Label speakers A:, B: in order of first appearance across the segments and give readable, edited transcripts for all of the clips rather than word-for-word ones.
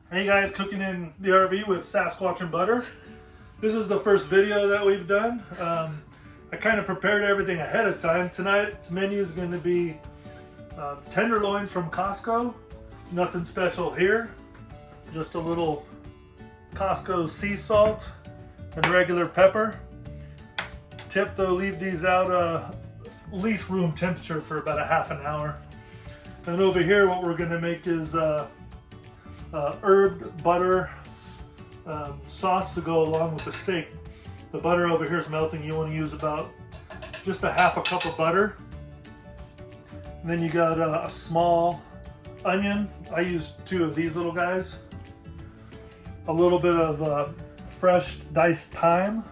A: Hey guys, cooking in the RV with Sasquatch and butter. This is the first video that we've done. I kind of prepared everything ahead of time. Tonight's menu is going to be tenderloins from Costco. Nothing special here. Just a little Costco sea salt and regular pepper. Tip though, leave these out at least room temperature for about a half an hour. And then over here what we're going to make is herb butter sauce to go along with the steak. The butter over here is melting. You want to use about just a half a cup of butter. And then you got a small onion. I used 2 of these little guys. A little bit of fresh diced thyme,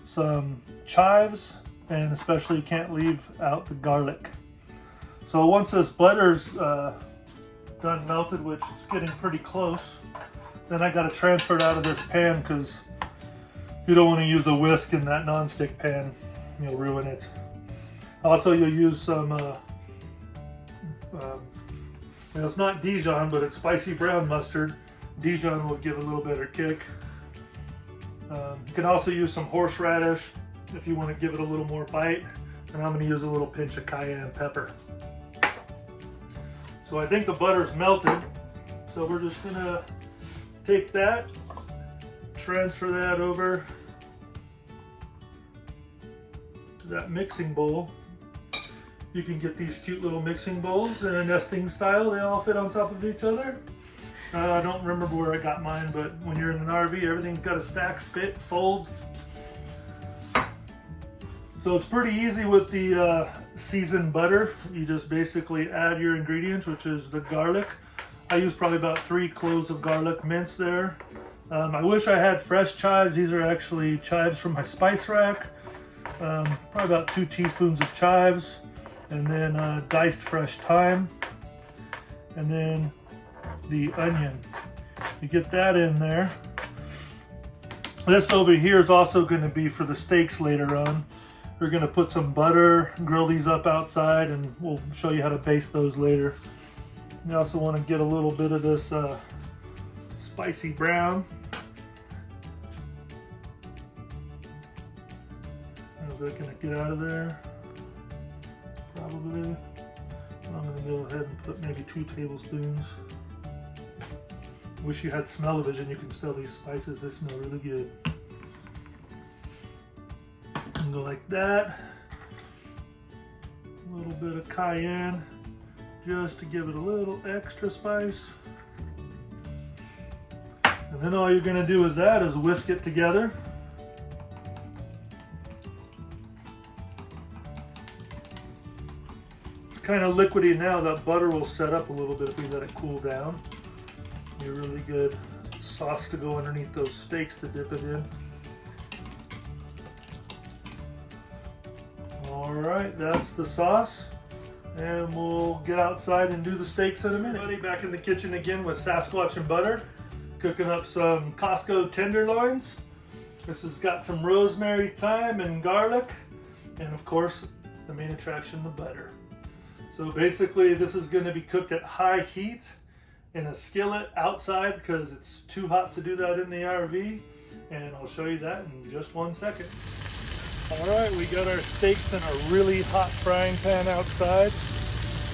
A: some chives, and especially you can't leave out the garlic. So once this butter's done melted, which is getting pretty close, then I got to transfer it out of this pan because you don't want to use a whisk in that non-stick pan. You'll ruin it. Also, you'll use some it's not Dijon, but it's spicy brown mustard. Dijon will give a little better kick. You can also use some horseradish if you want to give it a little more bite, and I'm going to use a little pinch of cayenne pepper. So I think the butter's melted, so we're just gonna take that, transfer that over to that mixing bowl. You can get these cute little mixing bowls in a nesting style. They all fit on top of each other. I don't remember where I got mine, but when you're in an RV, everything's got to stack, fit, fold. So it's pretty easy with the seasoned butter. You just basically add your ingredients, which is the garlic. I use probably about 3 cloves of garlic minced there. I wish I had fresh chives. These are actually chives from my spice rack. Probably about 2 teaspoons of chives, and then diced fresh thyme, and then the onion. You get that in there. This over here is also going to be for the steaks later on. We're going to put some butter, grill these up outside, and we'll show you how to baste those later. You also want to get a little bit of this spicy brown. How's that going to get out of there? Probably. I'm going to go ahead and put maybe 2 tablespoons. Wish you had smell-o-vision. You can smell these spices. They smell really good. Go like that. A little bit of cayenne just to give it a little extra spice. And then all you're going to do with that is whisk it together. It's kind of liquidy now. That butter will set up a little bit if we let it cool down. A really good sauce to go underneath those steaks to dip it in. Alright, that's the sauce, and we'll get outside and do the steaks in a minute. Everybody, back in the kitchen again with Sasquatch and butter, cooking up some Costco tenderloins. This has got some rosemary, thyme, and garlic, and of course the main attraction, the butter. So basically this is going to be cooked at high heat in a skillet outside because it's too hot to do that in the RV, and I'll show you that in just 1 second. Alright, we got our steaks in a really hot frying pan outside.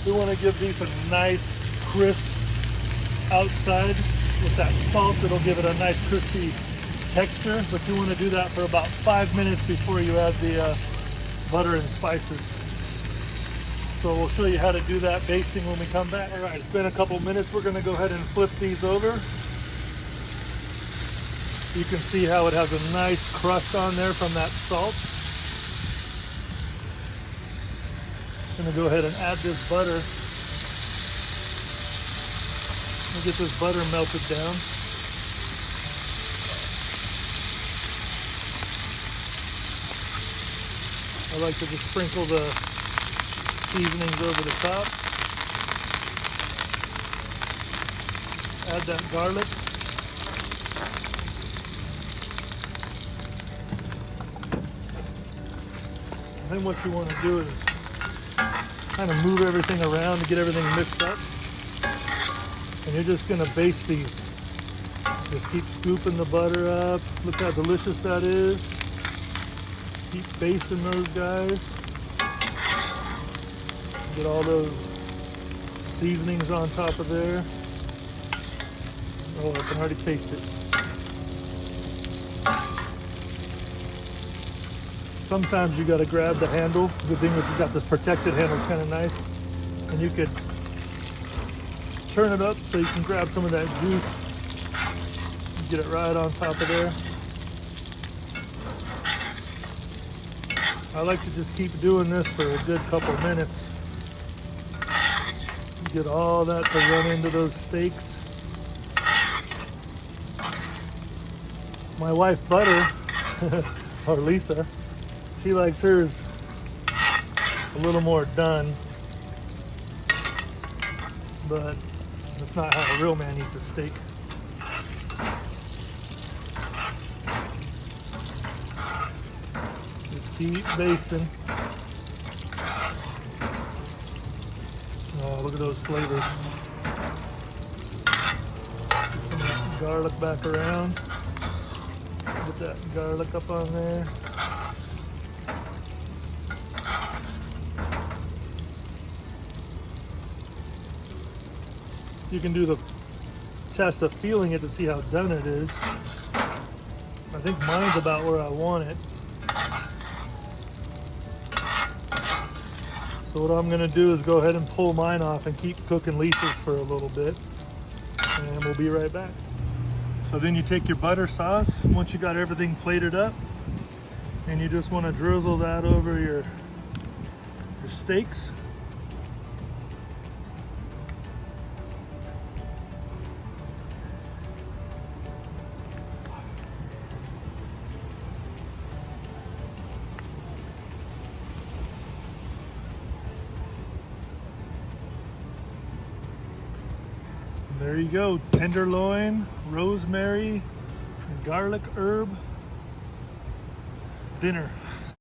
A: We want to give these a nice crisp outside. With that salt, it'll give it a nice crispy texture, but you want to do that for about 5 minutes before you add the butter and spices. So we'll show you how to do that basting when we come back. Alright, it's been a couple minutes. We're going to go ahead and flip these over. You can see how it has a nice crust on there from that salt. I'm going to go ahead and add this butter. We'll get this butter melted down. I like to just sprinkle the seasonings over the top. Add that garlic. And then what you want to do is kind of move everything around to get everything mixed up. And you're just going to baste these Just keep scooping the butter up. Look how delicious that is. Keep basting those guys. Get all those seasonings on top of there. Oh, I can already taste it. Sometimes you got to grab the handle. Good thing if you got this protected handle, it's kind of nice. And you could turn it up so you can grab some of that juice. Get it right on top of there. I like to just keep doing this for a good couple minutes. Get all that to run into those steaks. My wife Butter, or Lisa, she likes hers a little more done, but that's not how a real man eats a steak. Just keep basting. Oh, look at those flavors. Get some of that garlic back around. Get that garlic up on there. You can do the test of feeling it to see how done it is. I think mine's about where I want it. So what I'm gonna do is go ahead and pull mine off and keep cooking Lisa's for a little bit. And we'll be right back. So then you take your butter sauce, once you got everything plated up, and you just wanna drizzle that over your steaks. There you go, tenderloin, rosemary, and garlic herb dinner.